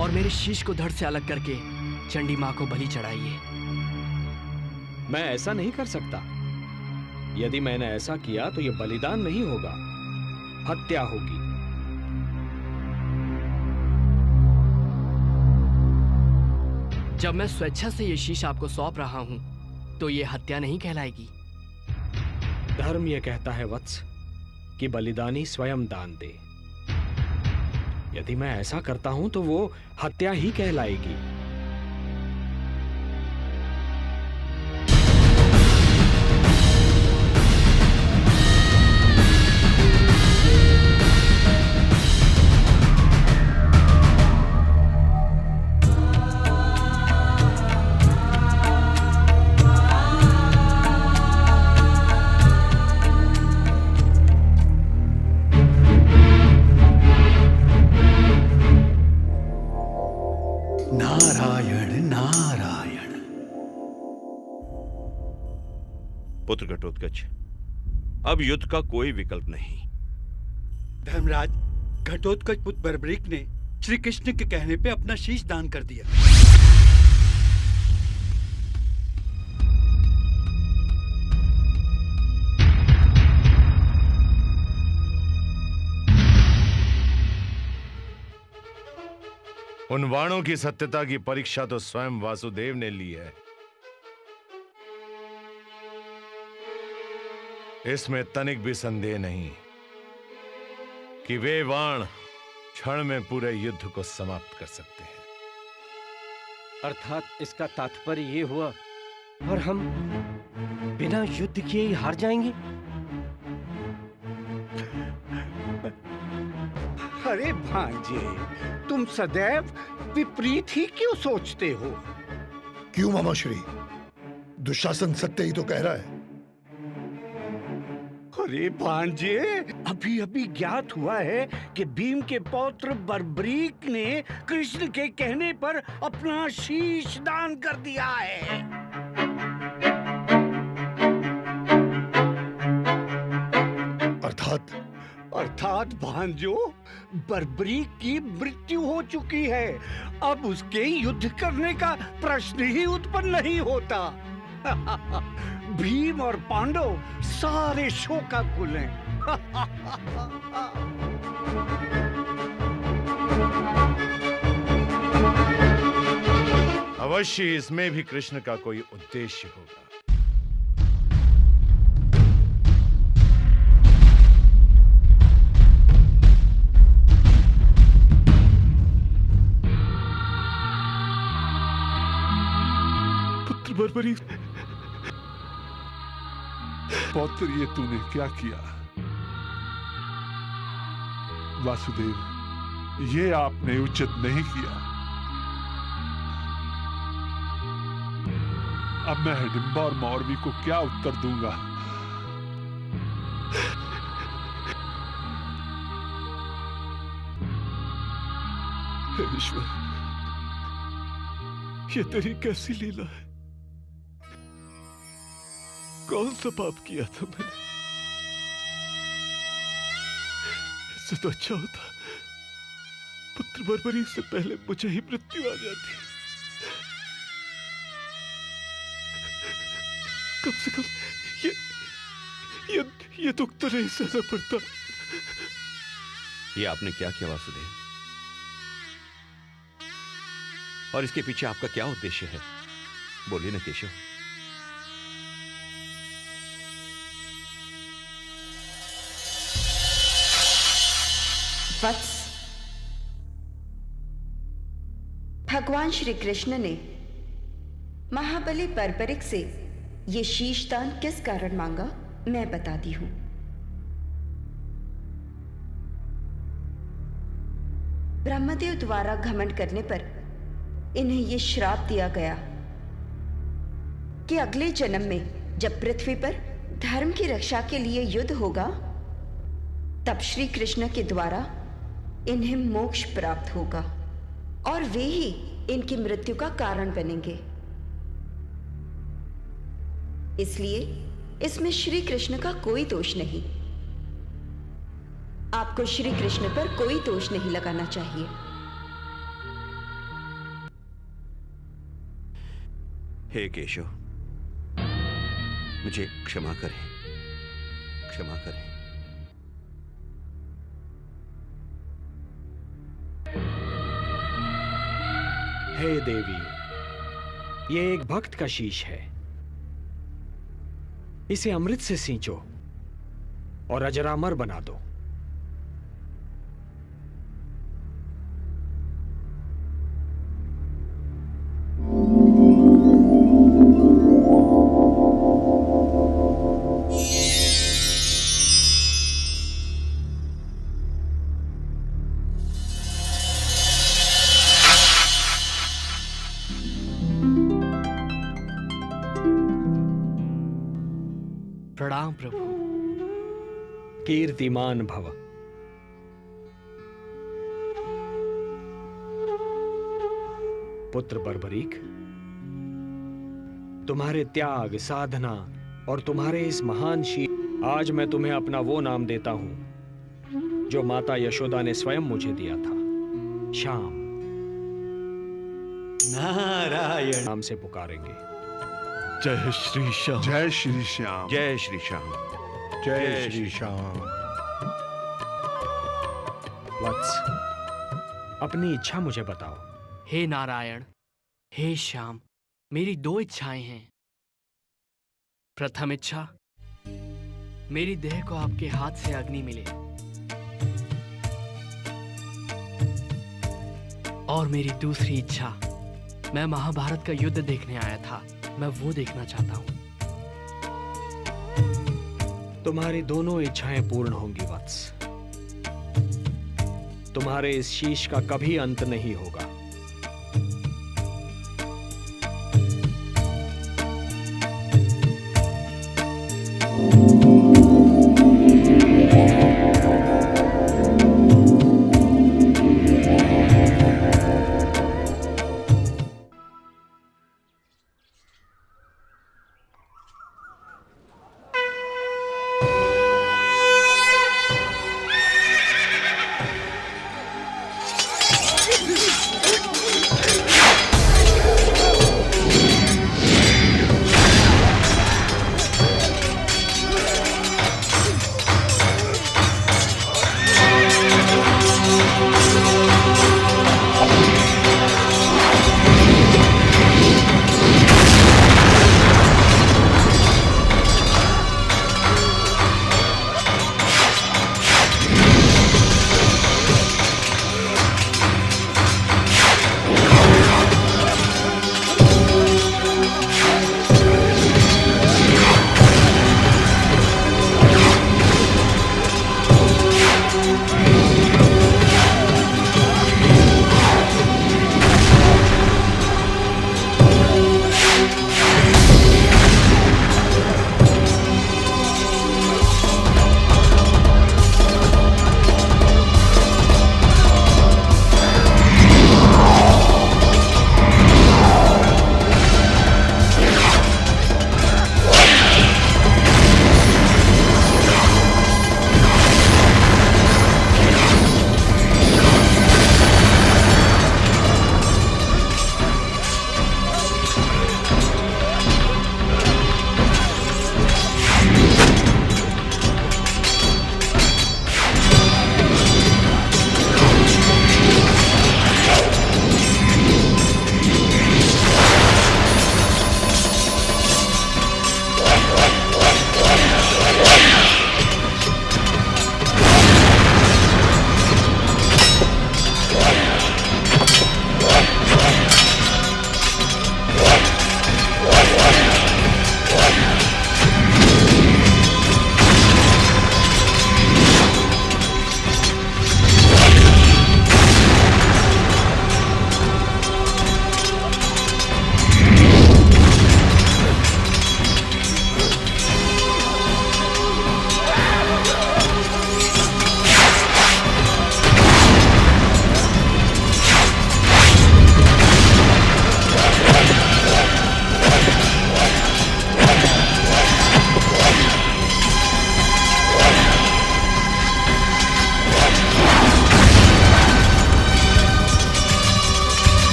और मेरे शीश को धड़ से अलग करके चंडी मां को बलि चढ़ाइए। मैं ऐसा नहीं कर सकता। यदि मैंने ऐसा किया तो यह बलिदान नहीं होगा, हत्या होगी। जब मैं स्वेच्छा से ये शीश आपको सौंप रहा हूं तो ये हत्या नहीं कहलाएगी। धर्म यह कहता है वत्स कि बलिदानी स्वयं दान दे। यदि मैं ऐसा करता हूं तो वो हत्या ही कहलाएगी। पुत्र घटोत्कच, अब युद्ध का कोई विकल्प नहीं। धर्मराज, घटोत्कच पुत्र बर्बरीक ने श्री कृष्ण के कहने पे अपना शीश दान कर दिया। उन वाणों की सत्यता की परीक्षा तो स्वयं वासुदेव ने ली है। इसमें तनिक भी संदेह नहीं कि वे वाण क्षण में पूरे युद्ध को समाप्त कर सकते हैं। अर्थात इसका तात्पर्य ये हुआ और हम बिना युद्ध किए ही हार जाएंगे। अरे भांजे, तुम सदैव विपरीत ही क्यों सोचते हो? क्यों मामाश्री? दुशासन सत्य ही तो कह रहा है। अरे भांजे, अभी अभी ज्ञात हुआ है कि भीम के पौत्र बर्बरीक ने कृष्ण के कहने पर अपना शीश दान कर दिया है। अर्थात भांजो, बर्बरीक की मृत्यु हो चुकी है। अब उसके युद्ध करने का प्रश्न ही उत्पन्न नहीं होता। भीम और पांडव सारे शोकाकुल हैं। अवश्य इसमें भी कृष्ण का कोई उद्देश्य होगा। पुत्र बर्बरीक, पौत्र, ये तूने क्या किया? वासुदेव, ये आपने उचित नहीं किया। अब मैं हिडिंबा और मौरवी को क्या उत्तर दूंगा? हे ईश्वर, ये तेरी कैसी लीला है? कौन सा पाप किया था मैंने? इससे तो अच्छा होता पुत्र बर्बरीक से पहले मुझे ही मृत्यु आ जाती। कम से कम ये दुख तो नहीं सहना पड़ता। ये आपने क्या किया वासुदेव? और इसके पीछे आपका क्या उद्देश्य है? बोलिए ना केशव। वत्स, भगवान श्री कृष्ण ने महाबली बर्बरीक से ये शीशदान किस कारण मांगा, मैं बताती हूं। ब्रह्मदेव द्वारा घमंड करने पर इन्हें ये श्राप दिया गया कि अगले जन्म में जब पृथ्वी पर धर्म की रक्षा के लिए युद्ध होगा, तब श्री कृष्ण के द्वारा इन्हें मोक्ष प्राप्त होगा और वे ही इनकी मृत्यु का कारण बनेंगे। इसलिए इसमें श्री कृष्ण का कोई दोष नहीं। आपको श्री कृष्ण पर कोई दोष नहीं लगाना चाहिए। हे केशव, मुझे क्षमा करें, क्षमा करें। हे देवी, ये एक भक्त का शीश है। इसे अमृत से सींचो और अजरामर बना दो। प्रणाम प्रभु। कीर्तिमान भव। पुत्र बर्बरीक, तुम्हारे त्याग, साधना और तुम्हारे इस महान शील, आज मैं तुम्हें अपना वो नाम देता हूं जो माता यशोदा ने स्वयं मुझे दिया था, श्याम। नारायण नाम से पुकारेंगे। जय श्री श्याम। जय श्री श्याम। जय श्री श्याम। जय श्री श्याम। वत्स, अपनी इच्छा मुझे बताओ। हे नारायण, हे श्याम, मेरी 2 इच्छाएं हैं। प्रथम इच्छा, मेरी देह को आपके हाथ से अग्नि मिले, और मेरी दूसरी इच्छा, मैं महाभारत का युद्ध देखने आया था, मैं वो देखना चाहता हूं। तुम्हारी दोनों इच्छाएं पूर्ण होंगी वत्स। तुम्हारे इस शीश का कभी अंत नहीं होगा।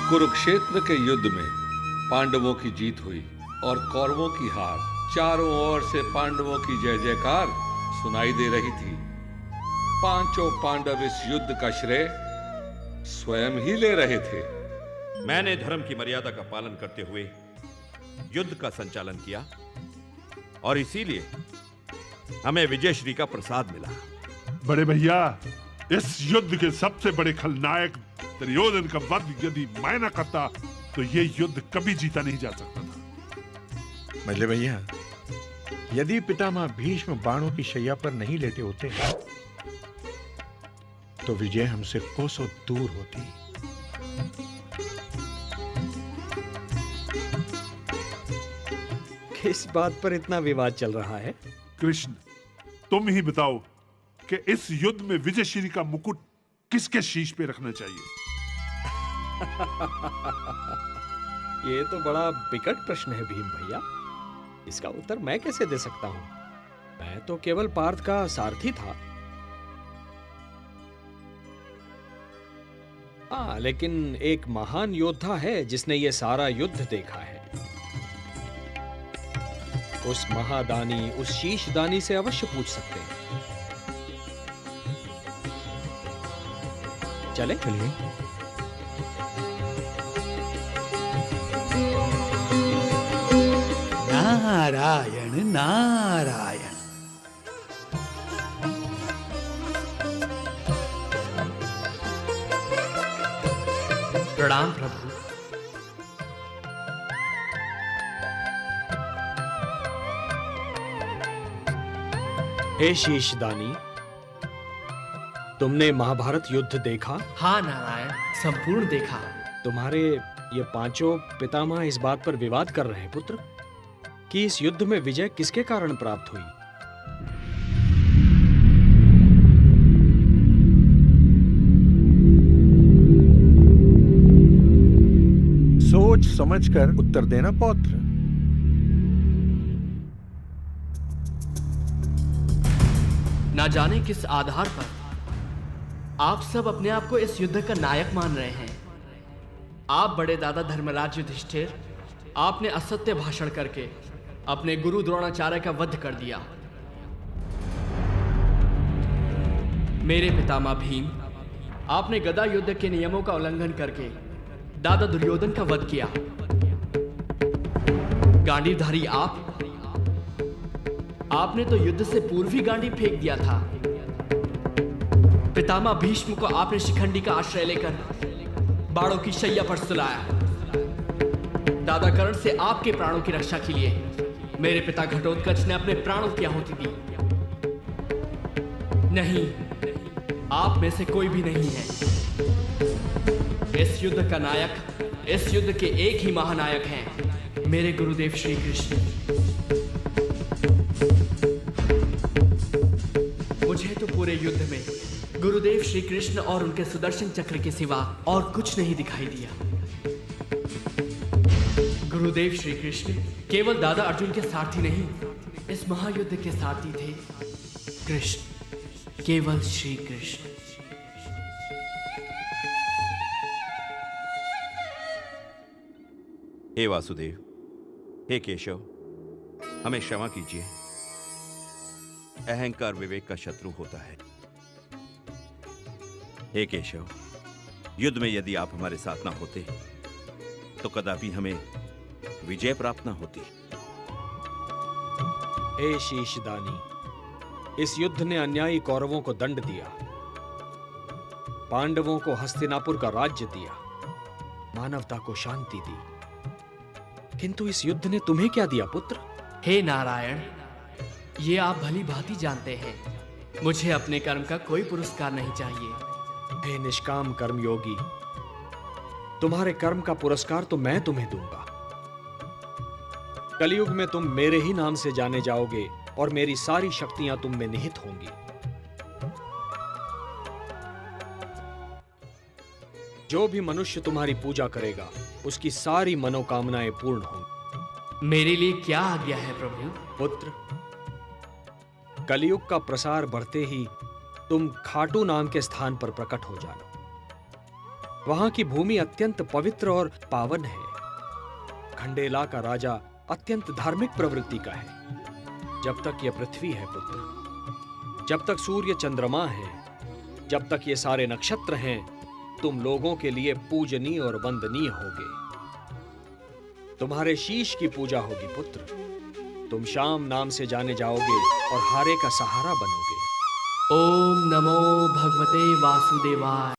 कुरुक्षेत्र के युद्ध में पांडवों की जीत हुई और कौरवों की हार। चारों ओर से पांडवों की जय जयकार सुनाई दे रही थी। पांचों पांडव इस युद्ध का श्रेय स्वयं ही ले रहे थे। मैंने धर्म की मर्यादा का पालन करते हुए युद्ध का संचालन किया और इसीलिए हमें विजयश्री का प्रसाद मिला। बड़े भैया, इस युद्ध के सबसे बड़े खलनायक दुर्योधन का वध यदि मैं न करता तो ये युद्ध कभी जीता नहीं जा सकता था। मजले भैया, यदि पितामह भीष्म बाणों की शैया पर नहीं लेटे होते तो विजय हमसे कोसों दूर होती। किस बात पर इतना विवाद चल रहा है? कृष्ण, तुम ही बताओ कि इस युद्ध में विजयश्री का मुकुट किसके शीश पे रखना चाहिए? ये तो बड़ा विकट प्रश्न है भीम भैया। इसका उत्तर मैं कैसे दे सकता हूं? मैं तो केवल पार्थ का सारथी था। हाँ, लेकिन एक महान योद्धा है जिसने ये सारा युद्ध देखा है। उस महादानी, उस शीशदानी से अवश्य पूछ सकते हैं। चले? चलिए। नारायण नारायण। प्रणाम प्रभु। हे शीशदानी, तुमने महाभारत युद्ध देखा? हाँ नारायण, संपूर्ण देखा। तुम्हारे ये पांचों पितामह इस बात पर विवाद कर रहे हैं पुत्र कि इस युद्ध में विजय किसके कारण प्राप्त हुई। सोच समझकर उत्तर देना पौत्र। ना जाने किस आधार पर आप सब अपने आप को इस युद्ध का नायक मान रहे हैं। आप बड़े दादा धर्मराज युधिष्ठिर, आपने असत्य भाषण करके अपने गुरु द्रोणाचार्य का वध कर दिया। मेरे पितामह भीम, आपने गदा युद्ध के नियमों का उल्लंघन करके दादा दुर्योधन का वध किया। गांडीवधारी आपने तो युद्ध से पूर्व ही गांडी फेंक दिया था। पितामह भीष्म को आपने शिखंडी का आश्रय लेकर बाणों की शैया पर सुलाया। दादा कर्ण से आपके प्राणों की रक्षा के लिए मेरे पिता घटोत्कच ने अपने प्राणों की आहुति दी। नहीं, आप में से कोई भी नहीं है। इस युद्ध का नायक, इस युद्ध के एक ही महानायक हैं, मेरे गुरुदेव श्री कृष्ण। मुझे तो पूरे युद्ध में गुरुदेव श्री कृष्ण और उनके सुदर्शन चक्र के सिवा और कुछ नहीं दिखाई दिया। गुरुदेव श्री कृष्ण केवल दादा अर्जुन के सारथी नहीं, इस महायुद्ध के सारथी थे कृष्ण, केवल श्री कृष्ण। हे वासुदेव, हे केशव, हमें क्षमा कीजिए। अहंकार विवेक का शत्रु होता है। हे केशव, युद्ध में यदि आप हमारे साथ ना होते तो कदापि हमें विजय प्राप्त ना होती। हे शीशदानी, इस युद्ध ने अन्यायी कौरवों को दंड दिया, पांडवों को हस्तिनापुर का राज्य दिया, मानवता को शांति दी, किंतु इस युद्ध ने तुम्हें क्या दिया पुत्र? हे नारायण, ये आप भली भांति जानते हैं, मुझे अपने कर्म का कोई पुरस्कार नहीं चाहिए। हे निष्काम कर्मयोगी, तुम्हारे कर्म का पुरस्कार तो मैं तुम्हें दूंगा। कलयुग में तुम मेरे ही नाम से जाने जाओगे और मेरी सारी शक्तियां तुम में निहित होंगी। जो भी मनुष्य तुम्हारी पूजा करेगा उसकी सारी मनोकामनाएं पूर्ण होंगी। मेरे लिए क्या आज्ञा है प्रभु? पुत्र, कलयुग का प्रसार बढ़ते ही तुम खाटू नाम के स्थान पर प्रकट हो जाना। वहां की भूमि अत्यंत पवित्र और पावन है। खंडेला का राजा अत्यंत धार्मिक प्रवृत्ति का है। जब तक यह पृथ्वी है पुत्र, जब तक सूर्य चंद्रमा है, जब तक ये सारे नक्षत्र हैं, तुम लोगों के लिए पूजनीय और वंदनीय होगे। तुम्हारे शीश की पूजा होगी पुत्र। तुम शाम नाम से जाने जाओगे और हारे का सहारा बनोगे। ओम नमो भगवते वासुदेवाय।